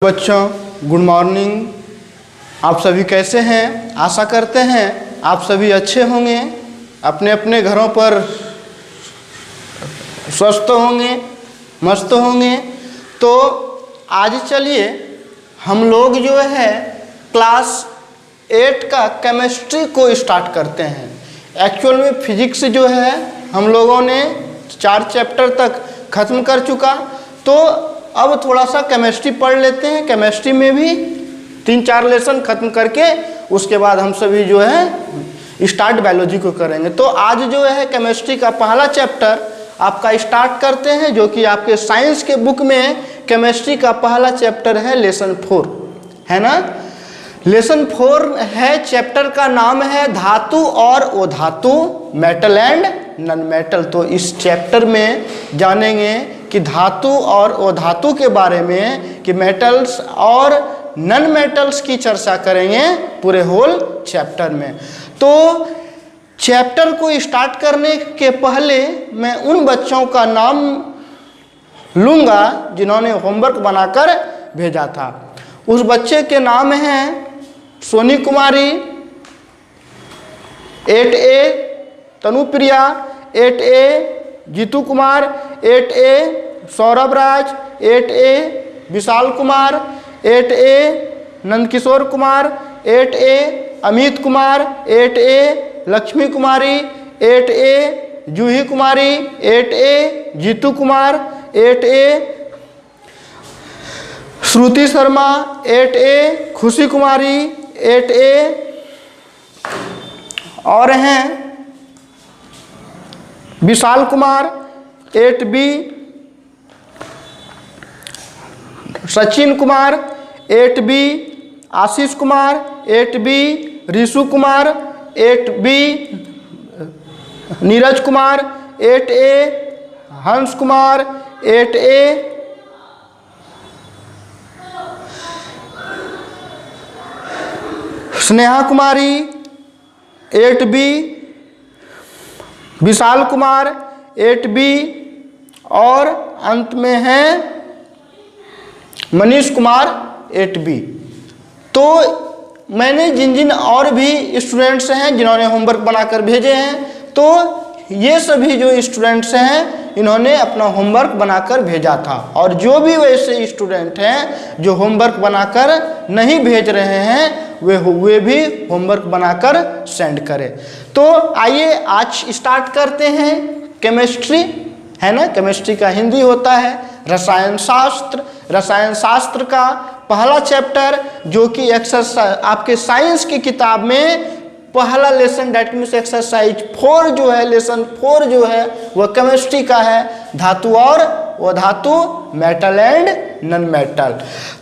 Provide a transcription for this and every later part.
बच्चों good morning. आप सभी कैसे हैं? आशा करते हैं आप सभी अच्छे होंगे, अपने अपने घरों पर स्वस्थ होंगे, मस्त होंगे। तो आज चलिए हम लोग जो है क्लास 8 का केमिस्ट्री को स्टार्ट करते हैं। एक्चुअल में फिजिक्स जो है हम लोगों ने 4 चैप्टर तक ख़त्म कर चुका, तो अब थोड़ा सा केमिस्ट्री पढ़ लेते हैं। केमिस्ट्री में भी 3-4 लेसन ख़त्म करके उसके बाद हम सभी जो है स्टार्ट बायोलॉजी को करेंगे। तो आज जो है केमिस्ट्री का पहला चैप्टर आपका स्टार्ट करते हैं, जो कि आपके साइंस के बुक में केमिस्ट्री का पहला चैप्टर है लेसन 4, है ना। लेसन 4 है, चैप्टर का नाम है धातु और अधातु, मेटल एंड नॉन मेटल। तो इस चैप्टर में जानेंगे कि धातु और अधातु के बारे में, कि मेटल्स और नॉन मेटल्स की चर्चा करेंगे पूरे होल चैप्टर में। तो चैप्टर को स्टार्ट करने के पहले मैं उन बच्चों का नाम लूँगा जिन्होंने होमवर्क बनाकर भेजा था। उस बच्चे के नाम हैं Soni Kumari 8A, Tanupriya 8A, Jitu Kumar 8A, Saurabh राज 8A, Vishal Kumar 8A, Nandkishore Kumar 8A, Amit Kumar 8A, Lakshmi कुमारी 8A, Juhi Kumari 8A, Jitu Kumar 8A, श्रुति शर्मा 8A, खुशी कुमारी 8A, और हैं Vishal Kumar 8B, Sachin Kumar 8B, Ashish Kumar 8B, Rishu Kumar 8B, Neeraj Kumar 8A, हंस कुमार 8A, स्नेहा कुमारी 8B, विशाल कुमार 8B, और अंत में हैं मनीष कुमार 8B। तो मैंने जिन जिन और भी स्टूडेंट्स हैं जिन्होंने होमवर्क बनाकर भेजे हैं, तो ये सभी जो स्टूडेंट्स हैं इन्होंने अपना होमवर्क बनाकर भेजा था। और जो भी वैसे स्टूडेंट हैं जो होमवर्क बनाकर नहीं भेज रहे हैं वे भी होमवर्क बनाकर सेंड करें। तो आइए आज स्टार्ट करते हैं केमिस्ट्री, है ना। केमिस्ट्री का हिंदी होता है रसायन शास्त्र। रसायन शास्त्र का पहला चैप्टर जो कि एक्सरसाइज आपके साइंस की किताब में पहला लेसन, डेट मीन्स एक्सरसाइज 4 जो है, लेसन 4 जो है वह केमिस्ट्री का है, धातु और अधातु, मेटल एंड नॉन मेटल।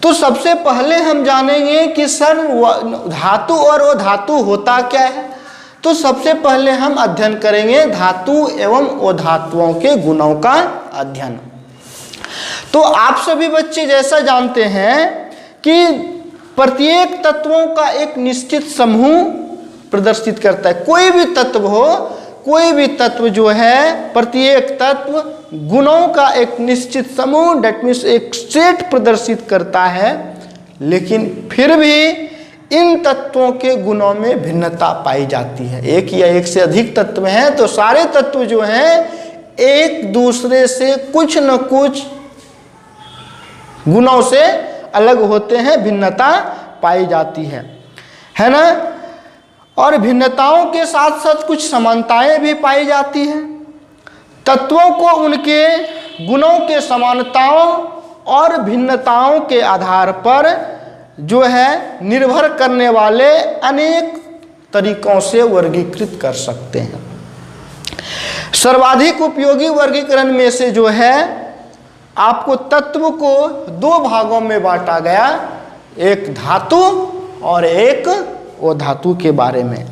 तो सबसे पहले हम जानेंगे कि सर धातु और अधातु होता क्या है। तो सबसे पहले हम अध्ययन करेंगे धातु एवं अधातुओं के गुणों का अध्ययन। तो आप सभी बच्चे जैसा जानते हैं कि प्रत्येक तत्वों का एक निश्चित समूह प्रदर्शित करता है। कोई भी तत्व हो, कोई भी तत्व जो है, प्रत्येक तत्व गुणों का एक निश्चित समूह, डेट मीन्स एक सेट प्रदर्शित करता है। लेकिन फिर भी इन तत्वों के गुणों में भिन्नता पाई जाती है। एक या एक से अधिक तत्व हैं तो सारे तत्व जो हैं एक दूसरे से कुछ न कुछ गुणों से अलग होते हैं, भिन्नता पाई जाती है ना। और भिन्नताओं के साथ साथ कुछ समानताएं भी पाई जाती हैं। तत्वों को उनके गुणों के समानताओं और भिन्नताओं के आधार पर जो है निर्भर करने वाले अनेक तरीकों से वर्गीकृत कर सकते हैं। सर्वाधिक उपयोगी वर्गीकरण में से जो है आपको तत्व को 2 भागों में बांटा गया, एक धातु और एक अधातु के बारे में।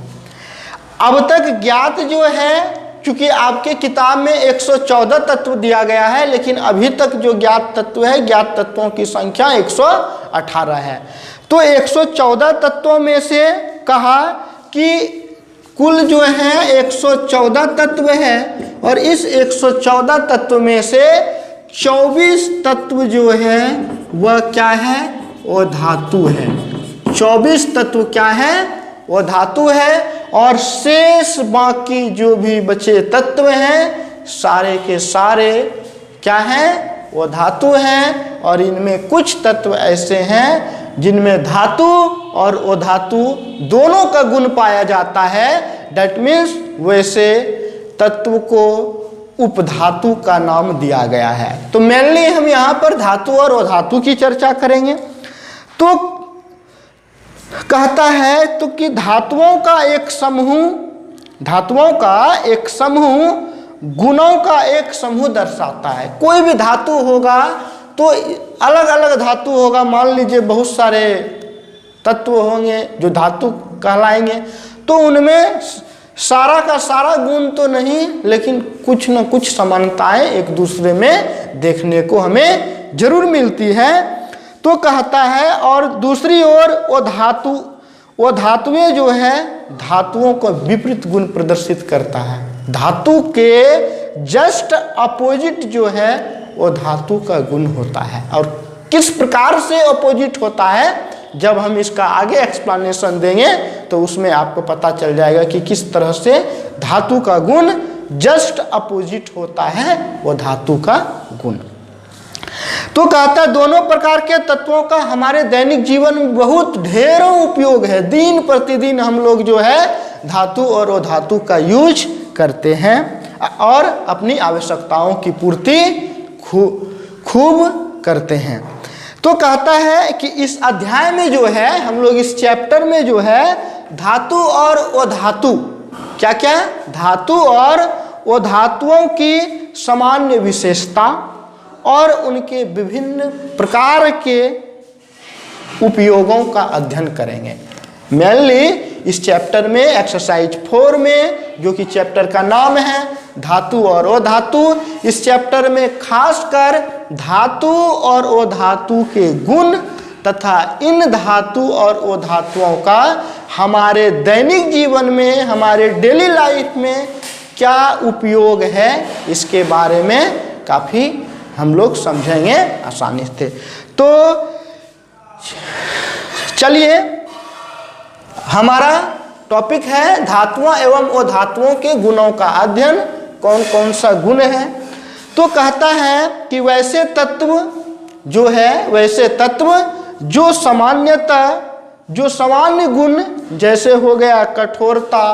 अब तक ज्ञात जो है, क्योंकि आपके किताब में 114 तत्व दिया गया है, लेकिन अभी तक जो ज्ञात तत्व है, ज्ञात तत्वों की संख्या 118 है। तो 114 तत्वों में से कहा कि कुल जो है 114 तत्व है, और इस 114 तत्व में से 24 तत्व जो है वह क्या है, वो धातु है। 24 तत्व क्या है? वो धातु है। और शेष बाकी जो भी बचे तत्व हैं सारे के सारे क्या हैं? वो धातु हैं। और इनमें कुछ तत्व ऐसे हैं जिनमें धातु और अधातु दोनों का गुण पाया जाता है। दैट मीन्स वैसे तत्व को उपधातु का नाम दिया गया है। तो मेनली हम यहाँ पर धातु और अधातु की चर्चा करेंगे। तो कहता है तो कि धातुओं का एक समूह गुणों का एक समूह दर्शाता है। कोई भी धातु होगा तो अलग अलग धातु होगा। मान लीजिए बहुत सारे तत्व होंगे जो धातु कहलाएंगे, तो उनमें सारा का सारा गुण तो नहीं, लेकिन कुछ न कुछ समानताएं एक दूसरे में देखने को हमें जरूर मिलती है। तो कहता है और दूसरी ओर वो धातुएं जो है धातुओं को विपरीत गुण प्रदर्शित करता है। धातु के जस्ट अपोजिट जो है वो धातु का गुण होता है। और किस प्रकार से अपोजिट होता है, जब हम इसका आगे एक्सप्लेनेशन देंगे तो उसमें आपको पता चल जाएगा कि किस तरह से धातु का गुण जस्ट अपोजिट होता है वो धातु का गुण। तो कहता है दोनों प्रकार के तत्वों का हमारे दैनिक जीवन में बहुत ढेरों उपयोग है। दिन प्रतिदिन हम लोग जो है धातु और अधातु का यूज करते हैं और अपनी आवश्यकताओं की पूर्ति खूब करते हैं। तो कहता है कि इस अध्याय में जो है हम लोग इस चैप्टर में जो है धातु और अधातु क्या क्या धातु और अधातुओं की सामान्य विशेषता और उनके विभिन्न प्रकार के उपयोगों का अध्ययन करेंगे। मेनली इस चैप्टर में एक्सरसाइज 4 में, जो कि चैप्टर का नाम है धातु और अधातु, इस चैप्टर में खासकर धातु और अधातु के गुण तथा इन धातु और अधातुओं का हमारे दैनिक जीवन में, हमारे डेली लाइफ में क्या उपयोग है, इसके बारे में काफ़ी हम लोग समझेंगे आसानी से। तो चलिए, हमारा टॉपिक है धातुओं एवं अधातुओं के गुणों का अध्ययन। कौन कौन सा गुण है? तो कहता है कि वैसे तत्व जो सामान्य गुण जैसे हो गया कठोरता,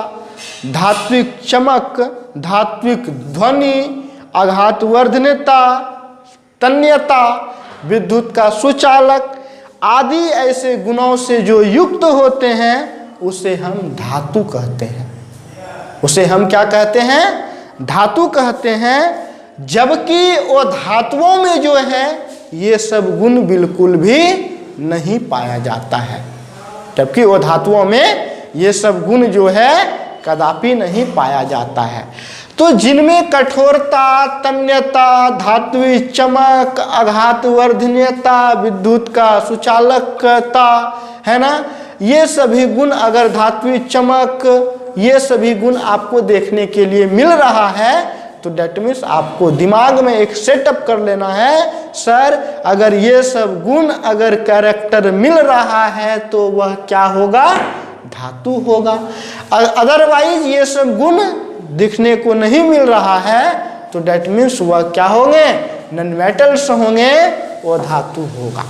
धात्विक चमक, धात्विक ध्वनि, आघातवर्धनता, तन्यता, विद्युत का सुचालक आदि ऐसे गुणों से जो युक्त होते हैं उसे हम धातु कहते हैं। उसे हम क्या कहते हैं? धातु कहते हैं। जबकि वो धातुओं में जो है ये सब गुण बिल्कुल भी नहीं पाया जाता है। जबकि वो धातुओं में ये सब गुण जो है कदापि नहीं पाया जाता है। तो जिनमें कठोरता, तन्यता, धात्विक चमक, आघातवर्धनीयता, विद्युत का सुचालकता है ना, ये सभी गुण अगर धात्विक चमक, ये सभी गुण आपको देखने के लिए मिल रहा है तो डेट मीन्स आपको दिमाग में एक सेटअप कर लेना है, सर अगर ये सब गुण अगर कैरेक्टर मिल रहा है तो वह क्या होगा? धातु होगा। अदरवाइज ये सब गुण दिखने को नहीं मिल रहा है तो डेट मीन्स वह क्या होंगे? नॉन मेटल्स होंगे, वो धातु होगा।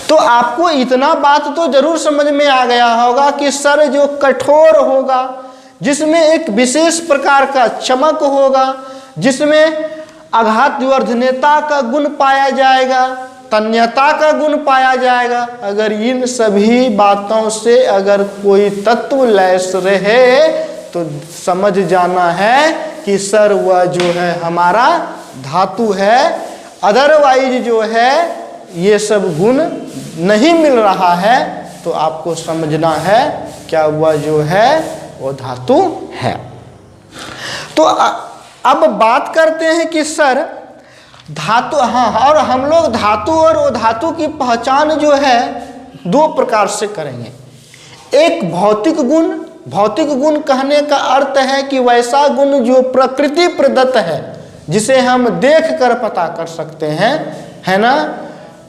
तो आपको इतना बात तो जरूर समझ में आ गया होगा कि सर जो कठोर होगा, जिसमें एक विशेष प्रकार का चमक होगा, जिसमें आघातवर्धनीयता का गुण पाया जाएगा, तन्यता का गुण पाया जाएगा, अगर इन सभी बातों से अगर कोई तत्व लैस रहे तो समझ जाना है कि सर वह जो है हमारा धातु है। अदरवाइज जो है ये सब गुण नहीं मिल रहा है तो आपको समझना है क्या वह जो है वो धातु है। तो अब बात करते हैं कि सर धातु, हाँ, और हम लोग धातु और अधातु की पहचान जो है 2 प्रकार से करेंगे। एक भौतिक गुण। भौतिक गुण कहने का अर्थ है कि वैसा गुण जो प्रकृति प्रदत्त है, जिसे हम देख कर पता कर सकते हैं, है ना,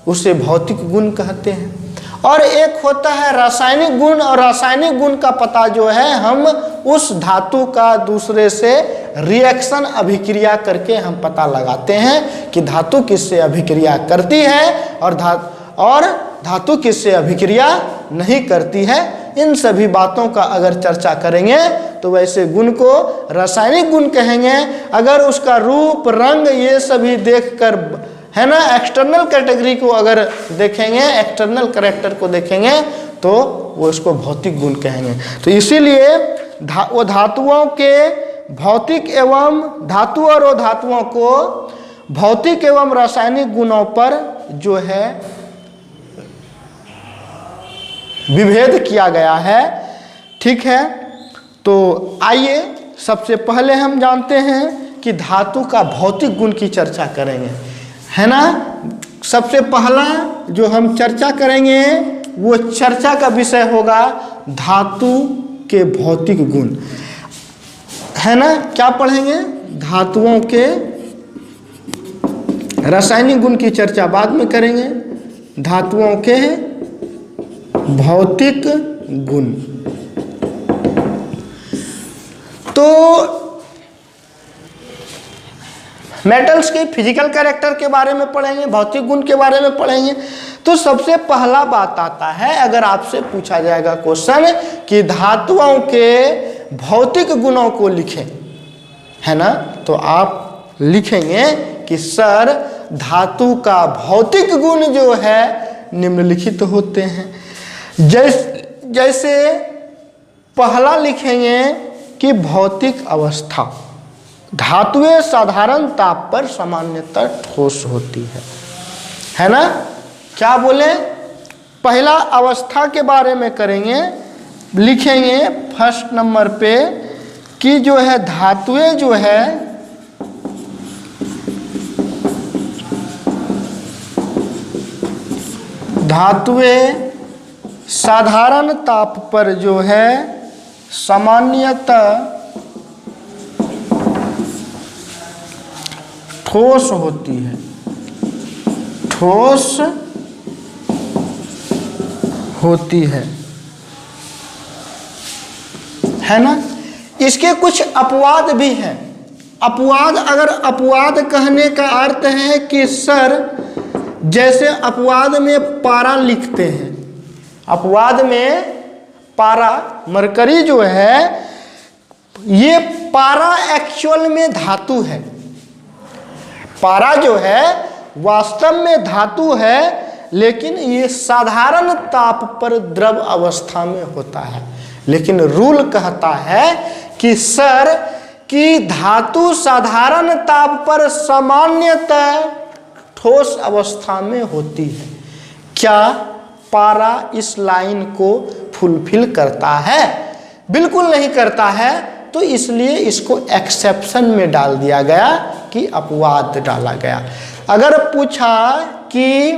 उसे भौतिक गुण कहते हैं। और एक होता है रासायनिक गुण, और रासायनिक गुण का पता जो है हम उस धातु का दूसरे से रिएक्शन अभिक्रिया करके हम पता लगाते हैं कि धातु किससे अभिक्रिया करती है और धातु किससे अभिक्रिया नहीं करती है। इन सभी बातों का अगर चर्चा करेंगे तो वैसे गुण को रासायनिक गुण कहेंगे। अगर उसका रूप, रंग ये सभी देखकर, है ना, एक्सटर्नल कैटेगरी को अगर देखेंगे, एक्सटर्नल कैरेक्टर को देखेंगे तो वो इसको भौतिक गुण कहेंगे। तो इसीलिए वो धातुओं के भौतिक एवं धातु और वो धातुओं को भौतिक एवं रासायनिक गुणों पर जो है विभेद किया गया है। ठीक है, तो आइए सबसे पहले हम जानते हैं कि धातु का भौतिक गुण की चर्चा करेंगे, है ना। सबसे पहला जो हम चर्चा करेंगे वो चर्चा का विषय होगा धातु के भौतिक गुण, है ना। क्या पढ़ेंगे? धातुओं के रासायनिक गुण की चर्चा बाद में करेंगे, धातुओं के भौतिक गुण। तो मेटल्स के फिजिकल कैरेक्टर के बारे में पढ़ेंगे, भौतिक गुण के बारे में पढ़ेंगे। तो सबसे पहला बात आता है, अगर आपसे पूछा जाएगा क्वेश्चन कि धातुओं के भौतिक गुणों को लिखें, है ना, तो आप लिखेंगे कि सर धातु का भौतिक गुण जो है निम्नलिखित होते हैं। जैसे पहला लिखेंगे कि भौतिक अवस्था, धातुएं साधारण ताप पर सामान्यतः ठोस होती है ना। क्या बोले? पहला अवस्था के बारे में करेंगे, लिखेंगे फर्स्ट नंबर पे कि जो है धातुएं जो है धातुएं साधारण ताप पर जो है सामान्यतः ठोस होती है, ठोस होती है ना। इसके कुछ अपवाद भी हैं। अपवाद, अगर अपवाद कहने का अर्थ है कि सर जैसे अपवाद में पारा लिखते हैं, अपवाद में पारा, मरकरी जो है ये पारा एक्चुअल में धातु है, पारा जो है वास्तव में धातु है, लेकिन ये साधारण ताप पर द्रव अवस्था में होता है। लेकिन रूल कहता है कि सर कि धातु साधारण ताप पर सामान्यतः ठोस अवस्था में होती है। क्या पारा इस लाइन को फुलफिल करता है? बिल्कुल नहीं करता है। तो इसलिए इसको एक्सेप्शन में डाल दिया गया कि अपवाद डाला गया। अगर पूछा कि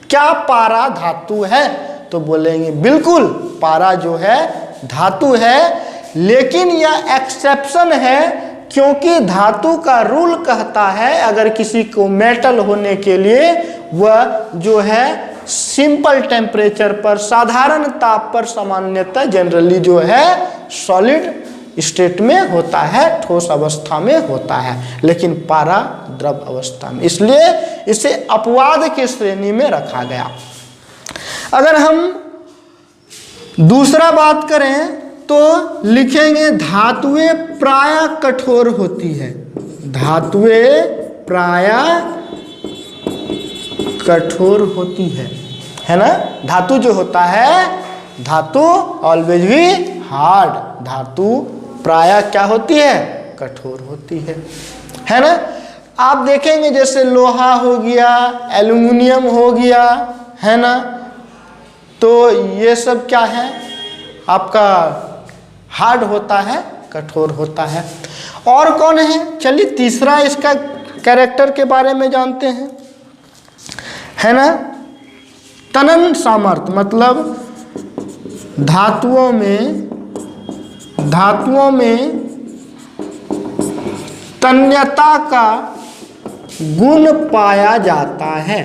क्या पारा धातु है तो बोलेंगे बिल्कुल पारा जो है धातु है, लेकिन यह एक्सेप्शन है क्योंकि धातु का रूल कहता है अगर किसी को मेटल होने के लिए वह जो है सिंपल टेम्परेचर पर, साधारण ताप पर सामान्यतः जनरली जो है सॉलिड स्टेट में होता है, ठोस अवस्था में होता है, लेकिन पारा द्रव अवस्था में, इसलिए इसे अपवाद की श्रेणी में रखा गया। अगर हम दूसरा बात करें तो लिखेंगे धातुएं प्रायः कठोर होती है, धातुएं प्रायः कठोर होती है ना। धातु जो होता है, धातु ऑलवेज भी हार्ड, धातु प्रायः क्या होती है? कठोर होती है ना। आप देखेंगे जैसे लोहा हो गया, एल्युमिनियम हो गया, है ना, तो ये सब क्या है आपका हार्ड होता है, कठोर होता है। और कौन है? चलिए तीसरा इसका कैरेक्टर के बारे में जानते हैं, है ना। तनन सामर्थ्य, मतलब धातुओं में तन्यता का गुण पाया जाता है,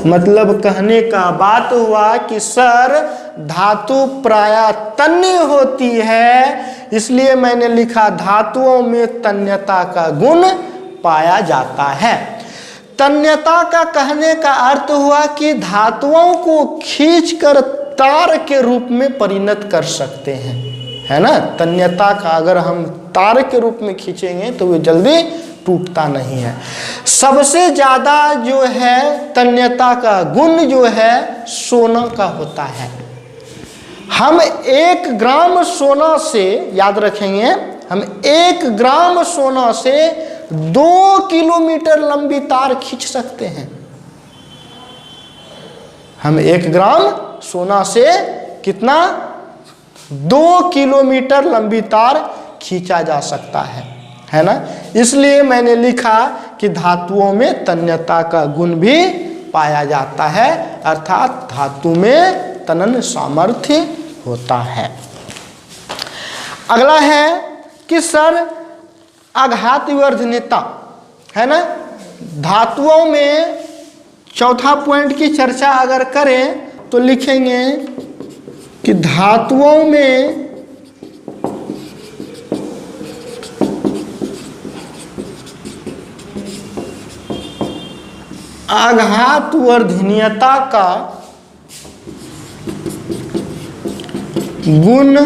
मतलब कहने का बात हुआ कि सर धातु प्रायः तन्य होती है, इसलिए मैंने लिखा धातुओं में तन्यता का गुण पाया जाता है। तन्यता का कहने का अर्थ हुआ कि धातुओं को खींचकर तार के रूप में परिणत कर सकते हैं, है ना। तन्यता का अगर हम तार के रूप में खींचेंगे तो वे जल्दी टूटता नहीं है। सबसे ज़्यादा जो है तन्यता का गुण जो है सोना का होता है। हम 1 ग्राम सोना से, याद रखेंगे, हम 1 ग्राम सोना से 2 किलोमीटर लंबी तार खींच सकते हैं। हम 1 ग्राम सोना से कितना, 2 किलोमीटर लंबी तार खींचा जा सकता है ना। इसलिए मैंने लिखा कि धातुओं में तन्यता का गुण भी पाया जाता है, अर्थात धातु में तनन सामर्थ्य होता है। अगला है कि सर आघात वर्धनीयता, है ना। धातुओं में चौथा पॉइंट की चर्चा अगर करें तो लिखेंगे कि धातुओं में आघात वर्धनीयता का गुण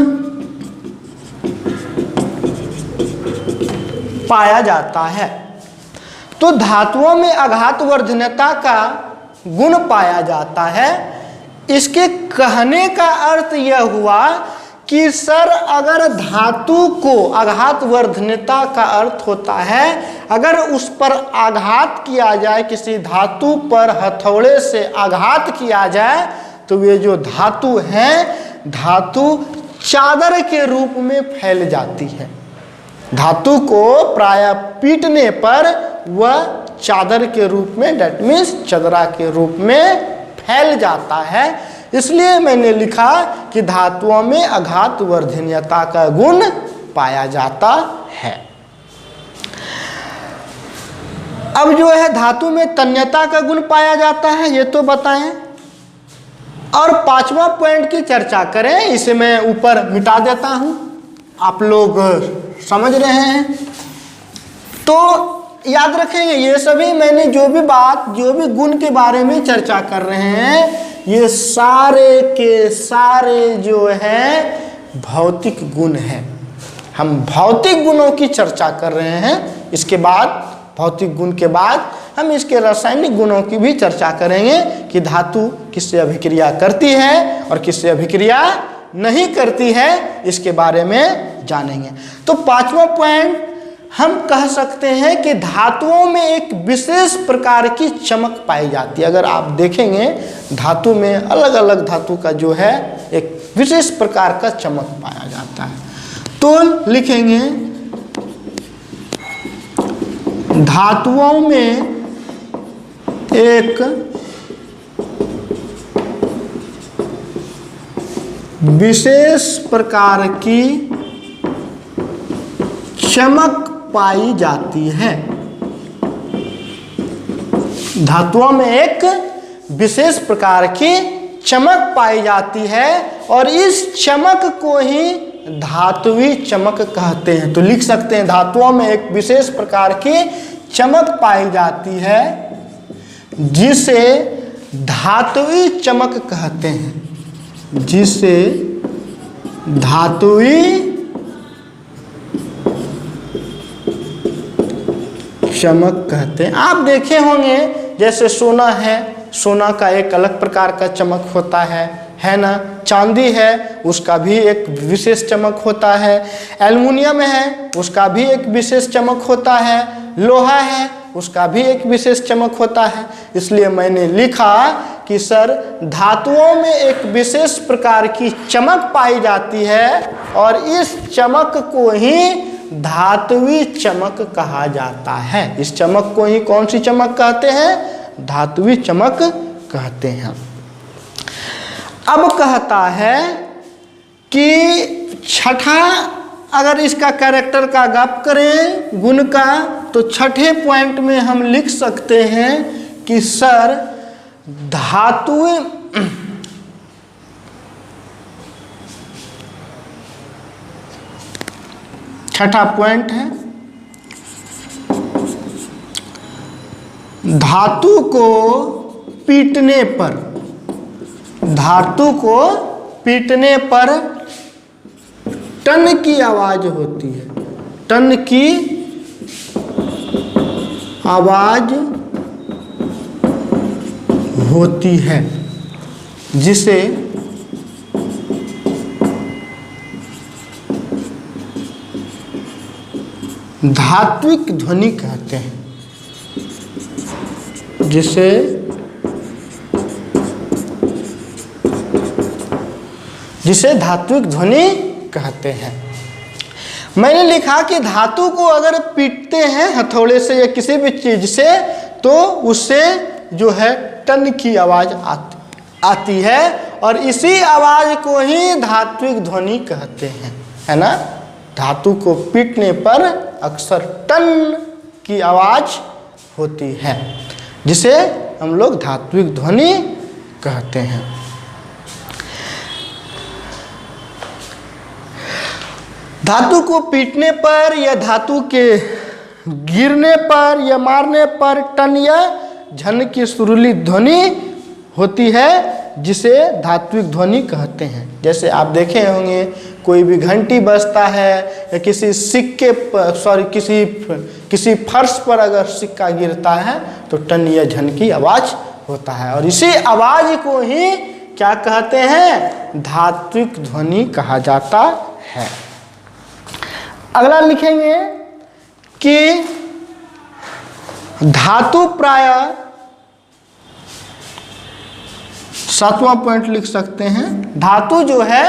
पाया जाता है। तो धातुओं में आघात वर्धनीयता का गुण पाया जाता है। इसके कहने का अर्थ यह हुआ कि सर अगर धातु को, आघात वर्धनीयता का अर्थ होता है अगर उस पर आघात किया जाए, किसी धातु पर हथौड़े से आघात किया जाए तो वे जो धातु हैं, धातु चादर के रूप में फैल जाती है। धातु को प्रायः पीटने पर वह चादर के रूप में, दैट मीन्स चदरा के रूप में फैल जाता है। इसलिए मैंने लिखा कि धातुओं में आघात वर्धनीयता का गुण पाया जाता है। अब जो है धातु में तन्यता का गुण पाया जाता है, ये तो बताएं। और 5वां पॉइंट की चर्चा करें, इसे मैं ऊपर मिटा देता हूं, आप लोग समझ रहे हैं। तो याद रखेंगे ये सभी मैंने जो भी बात, जो भी गुण के बारे में चर्चा कर रहे हैं, ये सारे के सारे जो है भौतिक गुण हैं। हम भौतिक गुणों की चर्चा कर रहे हैं। इसके बाद भौतिक गुण के बाद हम इसके रासायनिक गुणों की भी चर्चा करेंगे कि धातु किससे अभिक्रिया करती है और किससे अभिक्रिया नहीं करती है, इसके बारे में जानेंगे। तो 5वां पॉइंट हम कह सकते हैं कि धातुओं में एक विशेष प्रकार की चमक पाई जाती है। अगर आप देखेंगे धातु में अलग अलग धातु का जो है एक विशेष प्रकार का चमक पाया जाता है। तो लिखेंगे धातुओं में एक विशेष प्रकार की चमक पाई जाती है। धातुओं में एक विशेष प्रकार की चमक पाई जाती है और इस चमक को ही धातुवी चमक कहते हैं। तो लिख सकते हैं धातुओं में एक विशेष प्रकार की चमक पाई जाती है जिसे धातुवी चमक कहते हैं, जिसे धातुवी चमक कहते हैं। आप देखे होंगे जैसे सोना है, सोना का एक अलग प्रकार का चमक होता है ना। चांदी है, उसका भी एक विशेष चमक होता है। एल्युमिनियम है, उसका भी एक विशेष चमक होता है। लोहा है, उसका भी एक विशेष चमक होता है। इसलिए मैंने लिखा कि सर धातुओं में एक विशेष प्रकार की चमक पाई जाती है और इस चमक को ही धातुवी चमक कहा जाता है। इस चमक को ही कौन सी चमक कहते हैं? धातुवी चमक कहते हैं। अब कहता है कि छठा, अगर इसका कैरेक्टर का गप करें गुण का, तो छठे पॉइंट में हम लिख सकते हैं कि सर धातुएं छठा पॉइंट है, धातु को पीटने पर, धातु को पीटने पर टन की आवाज होती है, टन की आवाज होती है, जिसे धात्विक ध्वनि कहते हैं, जिसे धात्विक ध्वनि कहते हैं। मैंने लिखा कि धातु को अगर पीटते हैं हथौड़े से या किसी भी चीज से तो उससे जो है टन की आवाज आती है, और इसी आवाज को ही धात्विक ध्वनि कहते हैं, है ना। धातु को पीटने पर अक्सर टन की आवाज होती है, जिसे हम लोग धात्विक ध्वनि कहते हैं। धातु को पीटने पर या धातु के गिरने पर या मारने पर टन या झन की सुरीली ध्वनि होती है, जिसे धात्विक ध्वनि कहते हैं। जैसे आप देखे होंगे कोई भी घंटी बजता है या किसी सिक्के पर किसी फर्श पर अगर सिक्का गिरता है तो टन या झन की आवाज होता है, और इसी आवाज को ही क्या कहते हैं, धात्विक ध्वनि कहा जाता है। अगला लिखेंगे कि धातु प्रायः, सातवां पॉइंट लिख सकते हैं, धातु जो है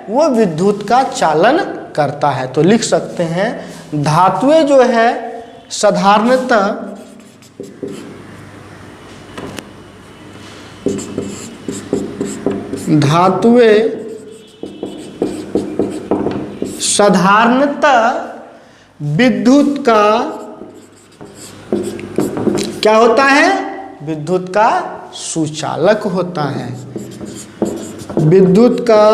वो विद्युत का चालन करता है। तो लिख सकते हैं धातुएं जो है साधारणतः विद्युत का क्या होता है, विद्युत का सुचालक होता है, विद्युत का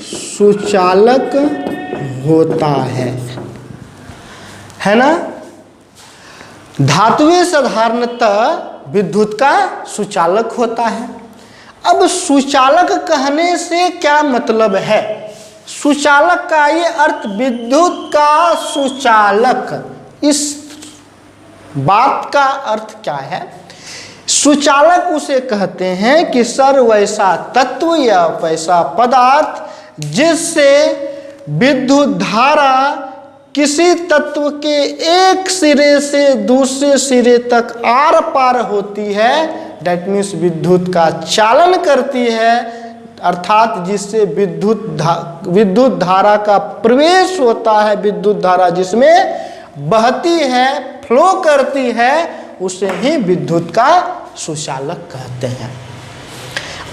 सुचालक होता है ना। धातुएं साधारणतः विद्युत का सुचालक होता है। अब सुचालक कहने से क्या मतलब है, सुचालक का ये अर्थ, विद्युत का सुचालक, इस बात का अर्थ क्या है। सुचालक उसे कहते हैं कि सर वैसा तत्व या वैसा पदार्थ जिससे विद्युत धारा किसी तत्व के एक सिरे से दूसरे सिरे तक आर पार होती है, दैट मीन्स विद्युत का चालन करती है, अर्थात जिससे विद्युत धारा का प्रवेश होता है, विद्युत धारा जिसमें बहती है, फ्लो करती है, उसे ही विद्युत का सुचालक कहते हैं।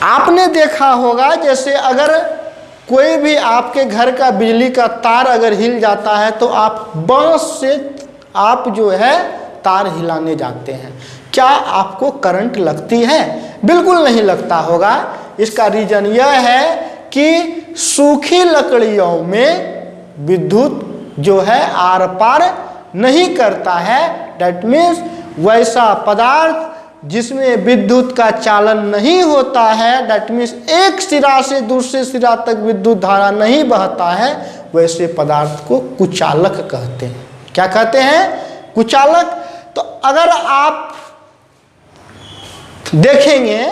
आपने देखा होगा जैसे अगर कोई भी आपके घर का बिजली का तार अगर हिल जाता है तो आप बांस से आप जो है तार हिलाने जाते हैं, क्या आपको करंट लगती है? बिल्कुल नहीं लगता होगा। इसका रीजन यह है कि सूखी लकड़ियों में विद्युत जो है आर पार नहीं करता है, दैट मीन्स वैसा पदार्थ जिसमें विद्युत का चालन नहीं होता है, दैट मीन्स एक सिरा से दूसरे सिरा तक विद्युत धारा नहीं बहता है, वैसे पदार्थ को कुचालक कहते हैं। क्या कहते हैं? कुचालक। तो अगर आप देखेंगे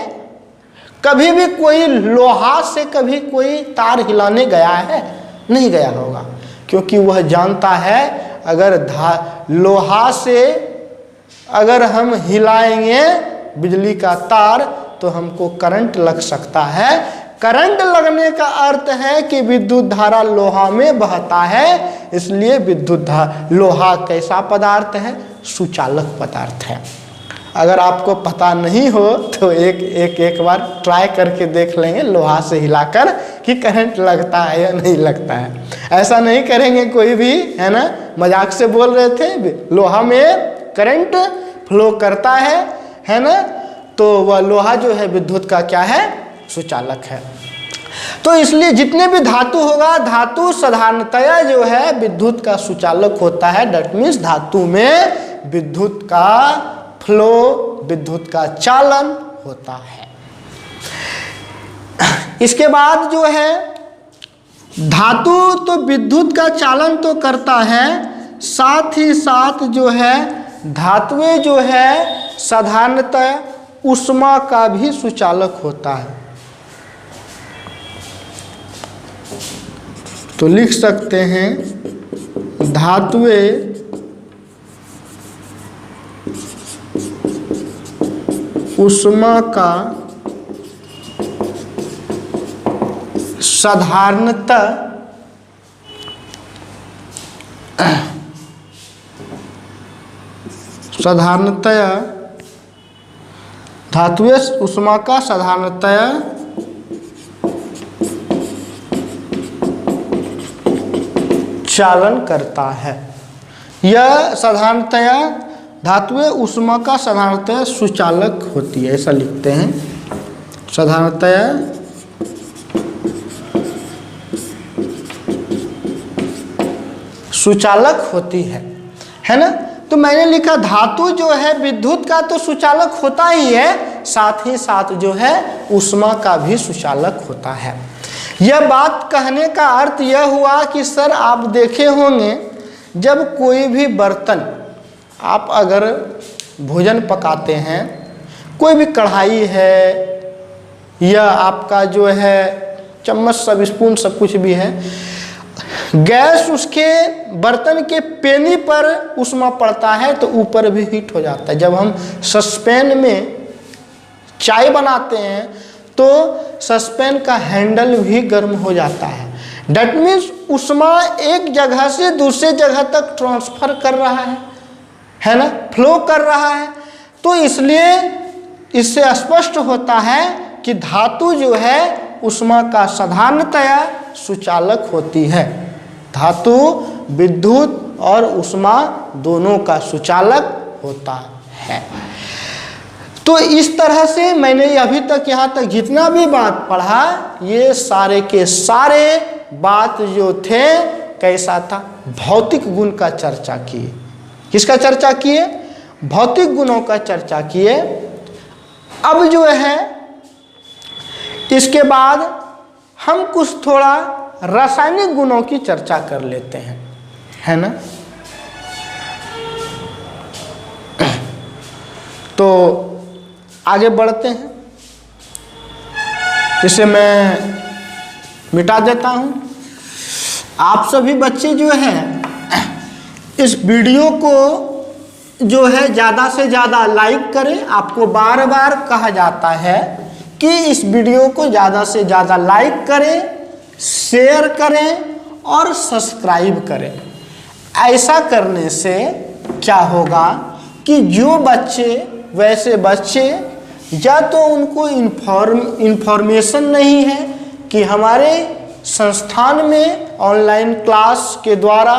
कभी भी कोई लोहा से कभी कोई तार हिलाने गया है? नहीं गया होगा, क्योंकि वह जानता है अगर लोहा से अगर हम हिलाएंगे बिजली का तार तो हमको करंट लग सकता है। करंट लगने का अर्थ है कि विद्युत धारा लोहा में बहता है, इसलिए लोहा कैसा पदार्थ है? सुचालक पदार्थ है। अगर आपको पता नहीं हो तो एक बार ट्राई करके देख लेंगे लोहा से हिलाकर कि करंट लगता है या नहीं लगता है। ऐसा नहीं करेंगे कोई भी, है ना। मजाक से बोल रहे थे, लोहा में करंट फ्लो करता है ना। तो वह लोहा जो है विद्युत का क्या है, सुचालक है। तो इसलिए जितने भी धातु होगा, धातु साधारणतया जो है विद्युत का सुचालक होता है। दैट मीन्स धातु में विद्युत का फ्लो, विद्युत का चालन होता है। इसके बाद जो है धातु तो विद्युत का चालन तो करता है, साथ ही साथ जो है धातुएं जो है साधारणतः ऊष्मा का भी सुचालक होता है। तो लिख सकते हैं धातुएं ऊष्मा का साधारणतः धातुएं ऊष्मा का साधारणतया चालन करता है। यह साधारणतया धातुएं ऊष्मा का साधारणतया सुचालक होती है, ऐसा लिखते हैं। साधारणतया सुचालक होती है ना। तो मैंने लिखा धातु जो है विद्युत का तो सुचालक होता ही है, साथ ही साथ जो है ऊष्मा का भी सुचालक होता है। यह बात कहने का अर्थ यह हुआ कि सर आप देखे होंगे जब कोई भी बर्तन आप अगर भोजन पकाते हैं, कोई भी कढ़ाई है या आपका जो है चम्मच सब स्पून सब कुछ भी है, गैस उसके बर्तन के पेनी पर ऊष्मा पड़ता है तो ऊपर भी हीट हो जाता है। जब हम सस्पेन में चाय बनाते हैं तो सस्पेन का हैंडल भी गर्म हो जाता है। डैट मीन्स ऊष्मा एक जगह से दूसरे जगह तक ट्रांसफर कर रहा है ना, फ्लो कर रहा है। तो इसलिए इससे स्पष्ट होता है कि धातु जो है ऊष्मा का साधारणतया सुचालक होती है। धातु विद्युत और ऊष्मा दोनों का सुचालक होता है। तो इस तरह से मैंने अभी तक यहाँ तक जितना भी बात पढ़ा, ये सारे के सारे बात जो थे कैसा था, भौतिक गुण का चर्चा किए। किसका चर्चा किए? भौतिक गुणों का चर्चा किए। अब जो है इसके बाद हम कुछ थोड़ा रासायनिक गुणों की चर्चा कर लेते हैं, है ना। तो आगे बढ़ते हैं। इसे मैं मिटा देता हूं। आप सभी बच्चे जो हैं इस वीडियो को जो है ज़्यादा से ज़्यादा लाइक करें। आपको बार बार कहा जाता है कि इस वीडियो को ज़्यादा से ज़्यादा लाइक करें, शेयर करें और सब्सक्राइब करें। ऐसा करने से क्या होगा कि जो बच्चे वैसे बच्चे या तो उनको इन्फॉर्मेशन नहीं है कि हमारे संस्थान में ऑनलाइन क्लास के द्वारा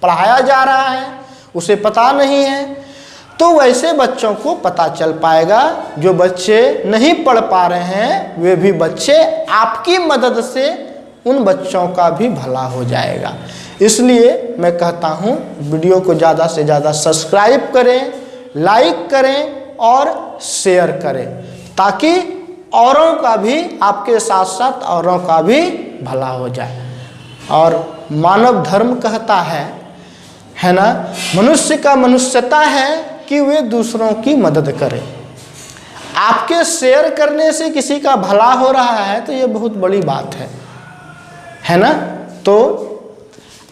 पढ़ाया जा रहा है, उसे पता नहीं है, तो वैसे बच्चों को पता चल पाएगा। जो बच्चे नहीं पढ़ पा रहे हैं वे भी बच्चे आपकी मदद से उन बच्चों का भी भला हो जाएगा। इसलिए मैं कहता हूँ वीडियो को ज़्यादा से ज़्यादा सब्सक्राइब करें, लाइक करें और शेयर करें, ताकि औरों का भी, आपके साथ साथ औरों का भी भला हो जाए। और मानव धर्म कहता है ना, मनुष्य का मनुष्यता है कि वे दूसरों की मदद करें। आपके शेयर करने से किसी का भला हो रहा है तो ये बहुत बड़ी बात है ना। तो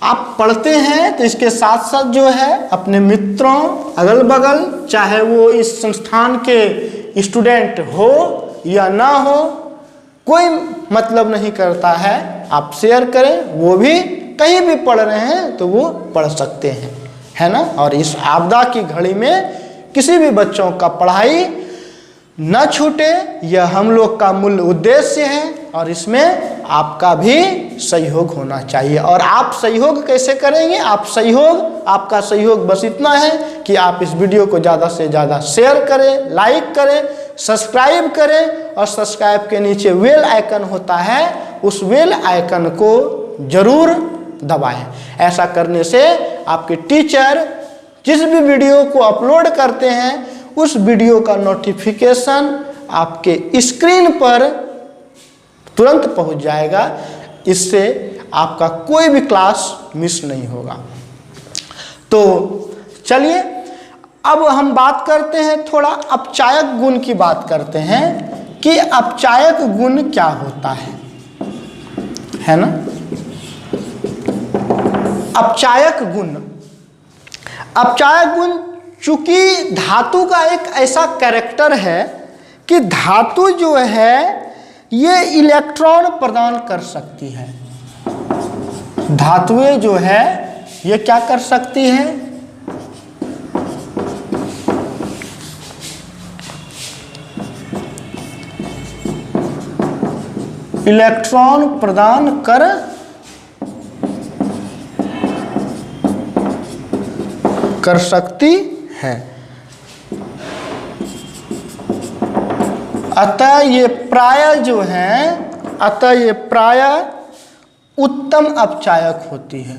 आप पढ़ते हैं तो इसके साथ साथ जो है अपने मित्रों, अगल बगल, चाहे वो इस संस्थान के स्टूडेंट हो या ना हो, कोई मतलब नहीं करता है, आप शेयर करें। वो भी कहीं भी पढ़ रहे हैं तो वो पढ़ सकते हैं, है ना। और इस आपदा की घड़ी में किसी भी बच्चों का पढ़ाई न छूटे, यह हम लोग का मूल उद्देश्य है। और इसमें आपका भी सहयोग होना चाहिए। और आप सहयोग कैसे करेंगे? आपका सहयोग बस इतना है कि आप इस वीडियो को ज़्यादा से ज़्यादा शेयर करें, लाइक करें, सब्सक्राइब करें और सब्सक्राइब के नीचे बेल आइकन होता है, उस बेल आइकन को जरूर दबाएं। ऐसा करने से आपके टीचर जिस भी वीडियो को अपलोड करते हैं उस वीडियो का नोटिफिकेशन आपके स्क्रीन पर तुरंत पहुंच जाएगा। इससे आपका कोई भी क्लास मिस नहीं होगा। तो चलिए अब हम बात करते हैं, थोड़ा अपचायक गुण की बात करते हैं कि अपचायक गुण क्या होता है ना। अपचायक गुण, अपचायक गुण चूंकि धातु का एक ऐसा कैरेक्टर है कि धातु जो है ये इलेक्ट्रॉन प्रदान कर सकती है। धातुएं जो है ये क्या कर सकती है, इलेक्ट्रॉन प्रदान कर सकती है। अतः ये प्राय जो है, अतः ये प्राय उत्तम अपचायक होती है।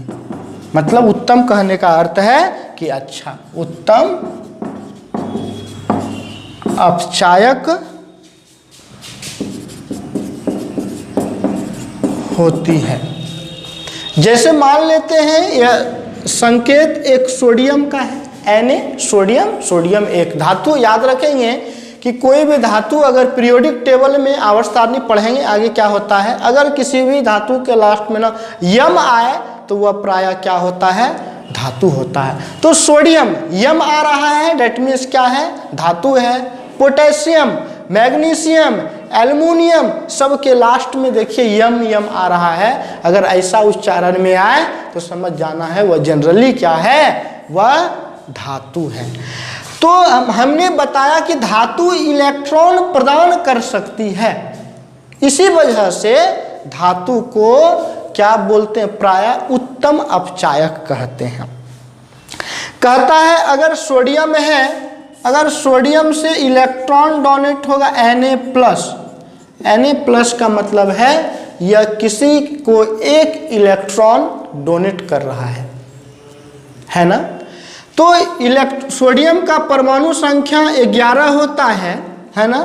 मतलब उत्तम कहने का अर्थ है कि अच्छा, उत्तम अपचायक होती है। जैसे मान लेते हैं यह संकेत एक सोडियम का है, Na सोडियम, सोडियम एक धातु। याद रखेंगे कि कोई भी धातु अगर पीरियोडिक टेबल में आवर्त सारणी पढ़ेंगे आगे क्या होता है, अगर किसी भी धातु के लास्ट में ना यम आए तो वह प्रायः क्या होता है, धातु होता है। तो सोडियम यम आ रहा है, डेट मीन्स क्या है, धातु है। पोटेशियम, मैग्नीशियम, एल्युमिनियम सब के लास्ट में देखिए यम यम आ रहा है। अगर ऐसा उच्चारण में आए तो समझ जाना है वह जनरली क्या है, वह धातु है। तो हमने बताया कि धातु इलेक्ट्रॉन प्रदान कर सकती है, इसी वजह से धातु को क्या बोलते हैं, प्रायः उत्तम अपचायक कहते हैं। कहता है अगर सोडियम है, अगर सोडियम से इलेक्ट्रॉन डोनेट होगा Na+ का मतलब है यह किसी को एक इलेक्ट्रॉन डोनेट कर रहा है ना। तो सोडियम का परमाणु संख्या 11 होता है ना।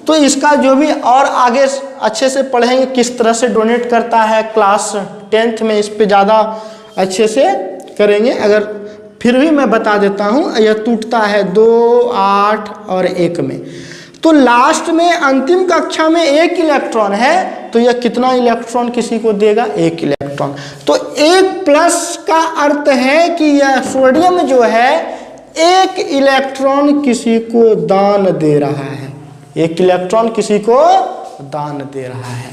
तो इसका जो भी और आगे अच्छे से पढ़ेंगे किस तरह से डोनेट करता है, क्लास 10th में इस पे ज़्यादा अच्छे से करेंगे। अगर फिर भी मैं बता देता हूँ, यह टूटता है 2, 8 और 1 में। तो लास्ट में अंतिम कक्षा में 1 इलेक्ट्रॉन है, तो यह कितना इलेक्ट्रॉन किसी को देगा, 1 इलेक्ट्रॉन। तो 1+ का अर्थ है कि यह सोडियम जो है 1 इलेक्ट्रॉन किसी को दान दे रहा है, 1 इलेक्ट्रॉन किसी को दान दे रहा है।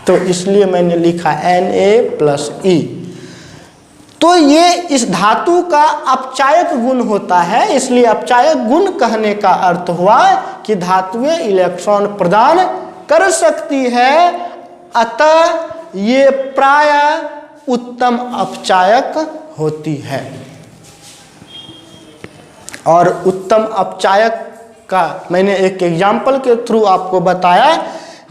तो इसलिए मैंने लिखा Na+E। तो ये इस धातु का अपचायक गुण होता है, इसलिए अपचायक गुण कहने का अर्थ हुआ कि धातुएं इलेक्ट्रॉन प्रदान कर सकती है, अतः ये प्रायः उत्तम अपचायक होती है। और उत्तम अपचायक का मैंने एक एग्जाम्पल के थ्रू आपको बताया।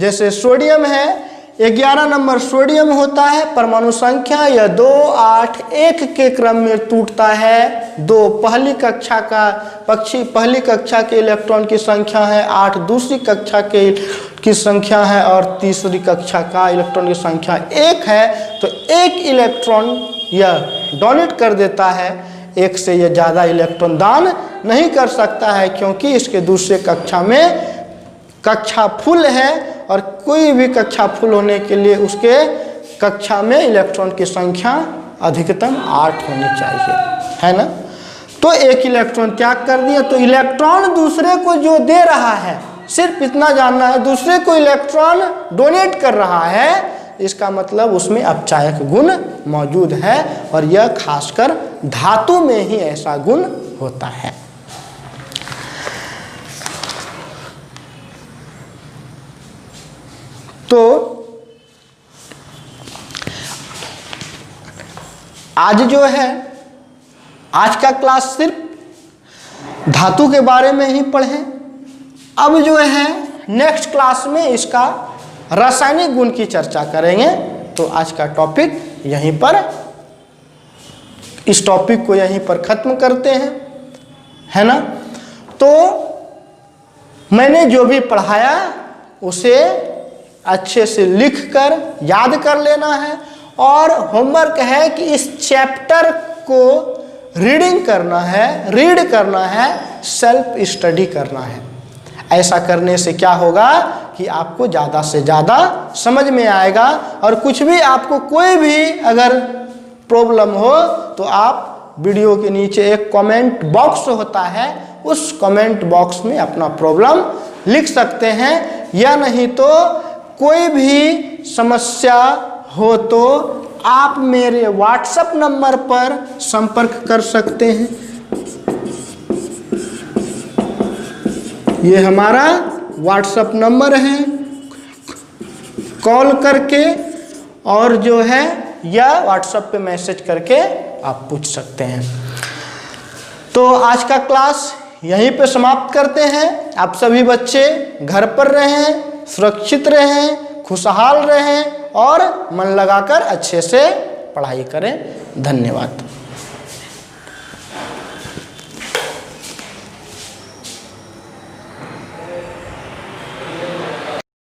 जैसे सोडियम है, 11 नंबर सोडियम होता है, परमाणु संख्या यह 2, 8, 1 के क्रम में टूटता है। 2 पहली कक्षा के इलेक्ट्रॉन की संख्या है, 8 दूसरी कक्षा की संख्या है और तीसरी कक्षा का इलेक्ट्रॉन की संख्या 1 है। तो 1 इलेक्ट्रॉन यह डोनेट कर देता है, 1 से यह ज़्यादा इलेक्ट्रॉन दान नहीं कर सकता है, क्योंकि इसके दूसरे कक्षा में कक्षा फुल है और कोई भी कक्षा फुल होने के लिए उसके कक्षा में इलेक्ट्रॉन की संख्या अधिकतम 8 होनी चाहिए, है ना। तो 1 इलेक्ट्रॉन त्याग कर दिया। तो इलेक्ट्रॉन दूसरे को जो दे रहा है, सिर्फ इतना जानना है, दूसरे को इलेक्ट्रॉन डोनेट कर रहा है, इसका मतलब उसमें अपचायक गुण मौजूद है। और यह खासकर धातु में ही ऐसा गुण होता है। तो आज जो है, आज का क्लास सिर्फ धातु के बारे में ही पढ़ें। अब जो है नेक्स्ट क्लास में इसका रासायनिक गुण की चर्चा करेंगे। तो आज का टॉपिक यहीं पर, इस टॉपिक को यहीं पर ख़त्म करते हैं, है ना। तो मैंने जो भी पढ़ाया उसे अच्छे से लिखकर याद कर लेना है, और होमवर्क है कि इस चैप्टर को रीडिंग करना है, रीड करना है, सेल्फ स्टडी करना है। ऐसा करने से क्या होगा कि आपको ज़्यादा से ज़्यादा समझ में आएगा, और कुछ भी आपको कोई भी अगर प्रॉब्लम हो तो आप वीडियो के नीचे एक कमेंट बॉक्स होता है, उस कमेंट बॉक्स में अपना प्रॉब्लम लिख सकते हैं, या नहीं तो कोई भी समस्या हो तो आप मेरे व्हाट्सएप नंबर पर संपर्क कर सकते हैं। ये हमारा व्हाट्सएप नंबर है, कॉल करके और जो है या व्हाट्सएप पे मैसेज करके आप पूछ सकते हैं। तो आज का क्लास यहीं पे समाप्त करते हैं। आप सभी बच्चे घर पर रहें, सुरक्षित रहें, खुशहाल रहें और मन लगाकर अच्छे से पढ़ाई करें। धन्यवाद।